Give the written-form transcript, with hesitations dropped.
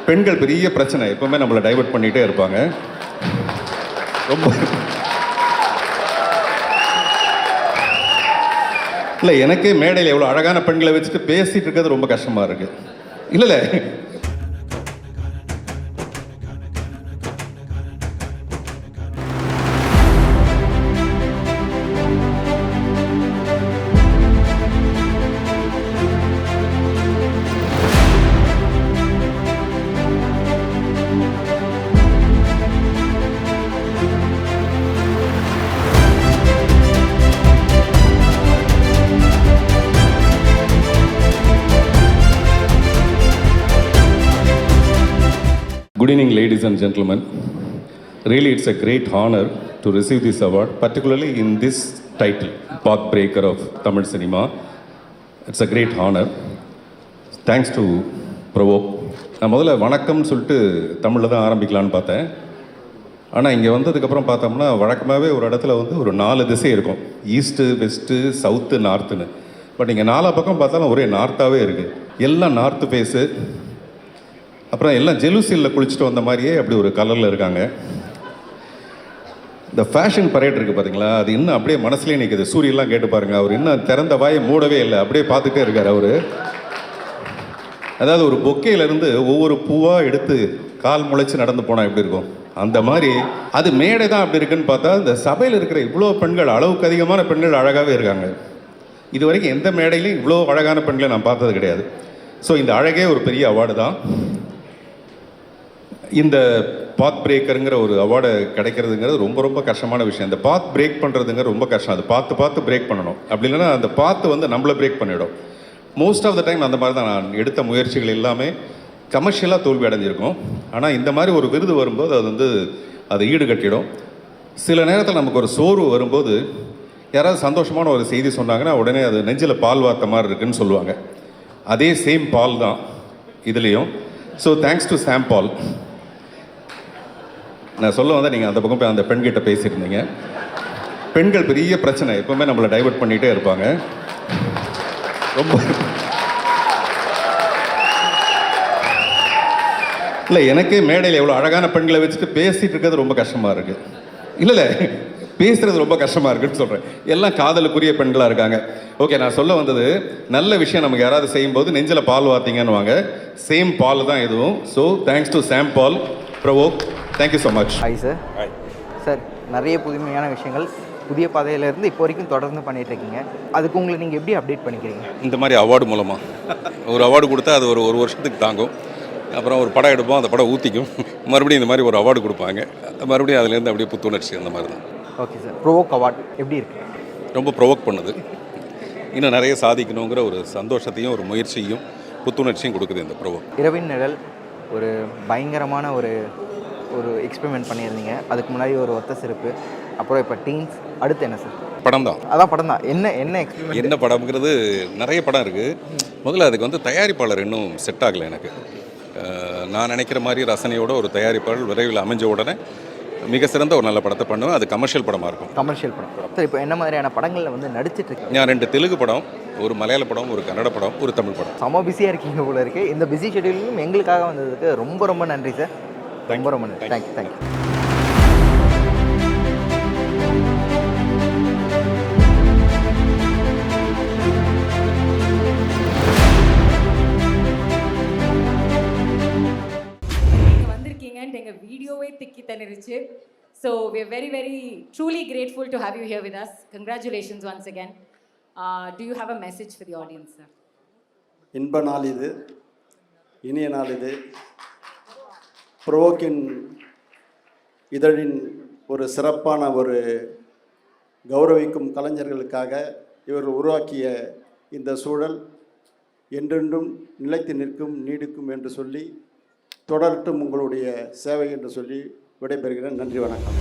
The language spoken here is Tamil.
பெண்கள் பெரிய பிரச்சனை, எப்பவுமே நம்மளை டைவர்ட் பண்ணிகிட்டே இருப்பாங்க. ரொம்ப இல்லை, எனக்கே மேடையில் எவ்வளோ அழகான பெண்களை வச்சுட்டு பேசிகிட்டு இருக்கிறது ரொம்ப கஷ்டமாக இருக்குது. இல்லை Good evening, ladies and gentlemen. Really, it's a great honor to receive this award, particularly in this title, Path Breaker of Tamil Cinema. It's a great honor. Thanks to Provoke. நான் முதல்ல வணக்கம்னு சொல்லிட்டு தமிழில் தான் ஆரம்பிக்கலான்னு பார்த்தேன். ஆனால் இங்கே வந்ததுக்கப்புறம் பார்த்தோம்னா வழக்கமாகவே ஒரு இடத்துல வந்து ஒரு 4 திசை இருக்கும், ஈஸ்ட்டு, வெஸ்ட்டு, சவுத்து, நார்த்துன்னு. பட் இங்கே 4 பக்கம் பார்த்தாலும் ஒரே நார்த்தாகவே இருக்குது. எல்லாம் நார்த்து ஃபேஸு. அப்புறம் எல்லாம் ஜெலுசிலில் குளிச்சுட்டு வந்த மாதிரியே அப்படி ஒரு கலரில் இருக்காங்க. இந்த ஃபேஷன் பரேட் இருக்குது பார்த்தீங்களா, அது இன்னும் அப்படியே மனசுலேயே நிற்குது. சூரியெல்லாம் கேட்டு பாருங்கள், அவர் இன்னும் திறந்த வாயை மூடவே இல்லை, அப்படியே பார்த்துட்டே இருக்கார் அவர். அதாவது ஒரு பொக்கையிலேருந்து ஒவ்வொரு பூவாக எடுத்து கால் முளைச்சி நடந்து போனால் எப்படி இருக்கும், அந்த மாதிரி அது மேடை தான் அப்படி இருக்குன்னு பார்த்தா இந்த சபையில் இருக்கிற இவ்வளோ பெண்கள், அளவுக்கு அதிகமான பெண்கள் அழகாகவே இருக்காங்க. இது வரைக்கும் எந்த மேடையிலையும் இவ்வளோ அழகான பெண்களை நான் பார்த்தது கிடையாது. ஸோ இந்த அழகே ஒரு பெரிய அவார்டு தான். இந்த பாத் பிரேக்கருங்கிற ஒரு அவார்டை கிடைக்கிறதுங்கிறது ரொம்ப ரொம்ப கஷ்டமான விஷயம். இந்த பாத் பிரேக் பண்ணுறதுங்கிற ரொம்ப கஷ்டம். அது பார்த்து பிரேக் பண்ணணும். அப்படி இல்லைன்னா அந்த பாத்து வந்து நம்மளை பிரேக் பண்ணிவிடும். மோஸ்ட் ஆஃப் த டைம் அந்த மாதிரி தான் நான் எடுத்த முயற்சிகள் எல்லாமே கமர்ஷியலாக தோல்வி அடைஞ்சிருக்கும். ஆனால் இந்த மாதிரி ஒரு விருது வரும்போது அது வந்து அதை ஈடுகட்டிடும். சில நேரத்தில் நமக்கு ஒரு சோர்வு வரும்போது யாராவது சந்தோஷமான ஒரு செய்தி சொன்னாங்கன்னா உடனே அது நெஞ்சில் பால் வார்த்த மாதிரி இருக்குன்னு சொல்லுவாங்க. அதே சேம் பால் தான் இதுலேயும். ஸோ தேங்க்ஸ் டு சாம் பால். நான் சொல்ல வந்தால் நீங்கள் அந்த பக்கம் போய் அந்த பெண்கிட்ட பேசியிருந்தீங்க. பெண்கள் பெரிய பிரச்சனை, எப்பவுமே நம்மளை டைவர்ட் பண்ணிகிட்டே இருப்பாங்க. ரொம்ப இல்லை, எனக்கே மேடையில் எவ்வளோ அழகான பெண்களை வச்சுட்டு பேசிகிட்டு இருக்கிறது ரொம்ப கஷ்டமாக இருக்குது. இல்லை பேசுகிறது ரொம்ப கஷ்டமாக இருக்குன்னு சொல்கிறேன். எல்லாம் காதலுக்குரிய பெண்களாக இருக்காங்க. ஓகே, நான் சொல்ல வந்தது, நல்ல விஷயம் நமக்கு யாராவது செய்யும்போது நெஞ்சில் பால் வார்த்தீங்கன்னு வாங்க. சேம் பால் தான் இதுவும். So thanks to Sam Paul, ப்ரவோக். Thank you so much. Hi sir. Hi sir. நிறைய புதுமையான விஷயங்கள் புதிய பாதையிலேருந்து இப்போ வரைக்கும் தொடர்ந்து பண்ணிகிட்ருக்கீங்க. அதுக்கு உங்களை நீங்கள் எப்படி அப்டேட் பண்ணிக்கிறீங்க? இந்த மாதிரி அவார்டு மூலமாக ஒரு அவார்டு கொடுத்தா அது ஒரு வருஷத்துக்கு தாங்கும். அப்புறம் ஒரு படம் எடுப்போம், அந்த படம் ஊற்றிக்கும். மறுபடியும் இந்த மாதிரி ஒரு அவார்டு கொடுப்பாங்க, மறுபடியும் அதுலேருந்து அப்படியே புத்துணர்ச்சி, அந்த மாதிரி தான். Okay sir. ப்ரோவோக் அவார்டு எப்படி இருக்குது? ரொம்ப ப்ரொவோக் பண்ணுது. இன்னும் நிறைய சாதிக்கணுங்கிற ஒரு சந்தோஷத்தையும் ஒரு முயற்சியும் புத்துணர்ச்சியும் கொடுக்குது இந்த ப்ரோவோக். இரவின் நிழல் ஒரு பயங்கரமான ஒரு எக்ஸ்பெரிமெண்ட் பண்ணியிருந்தீங்க. அதுக்கு முன்னாடி ஒரு ஒத்த சிறப்பு, அப்புறம் இப்போ டீன்ஸ், அடுத்து என்ன சார்? படம் தான். அதான் படம் தான். என்ன எக்ஸ்பெரிமெண்ட்? என்ன படம்ங்கிறது நிறைய படம் இருக்குது. முதல்ல அதுக்கு வந்து தயாரிப்பாளர் இன்னும் செட் ஆகலை எனக்கு. நான் நினைக்கிற மாதிரி ரசனையோட ஒரு தயாரிப்பாளர் விரைவில் அமைஞ்ச உடனே மிக சிறந்த ஒரு நல்ல படத்தை பண்ணுவேன். அது கமர்ஷியல் படமாக இருக்கும். கமர்ஷியல் படம் சார். இப்போ என்ன மாதிரியான படங்களில் வந்து நடிச்சிட்ருக்கேன்? நான் 2 தெலுங்கு படம், ஒரு மலையாள படம், ஒரு கன்னட படம், ஒரு தமிழ் படம். செம்ம பிஸியாக இருக்கீங்க போல இருக்குது. இந்த பிஸி ஷெடியூலும் எங்களுக்காக வந்ததுக்கு ரொம்ப ரொம்ப நன்றி சார். ரொம்ப நன்றி. தேங்க்யூ. வந்திருக்கீங்கன்ட்டு எங்கள் வீடியோவே திக்கி தணிருச்சு. So we are very very truly grateful to have you here with us. Congratulations once again. Do you have a message for the audience, sir? இன்ப நாள் இது, இனிய நாள் இது. ப்ரோவோக்கின் இதழின் ஒரு சிறப்பான ஒரு கௌரவிக்கும் கலைஞர்களுக்காக இவர்கள் உருவாக்கிய இந்த சூழல் என்றென்றும் நிலைத்து நிற்கும், நீடிக்கும் என்று சொல்லி தொடரட்டும் உங்களுடைய சேவை என்று சொல்லி விடைபெறுகிறேன். நன்றி, வணக்கம்.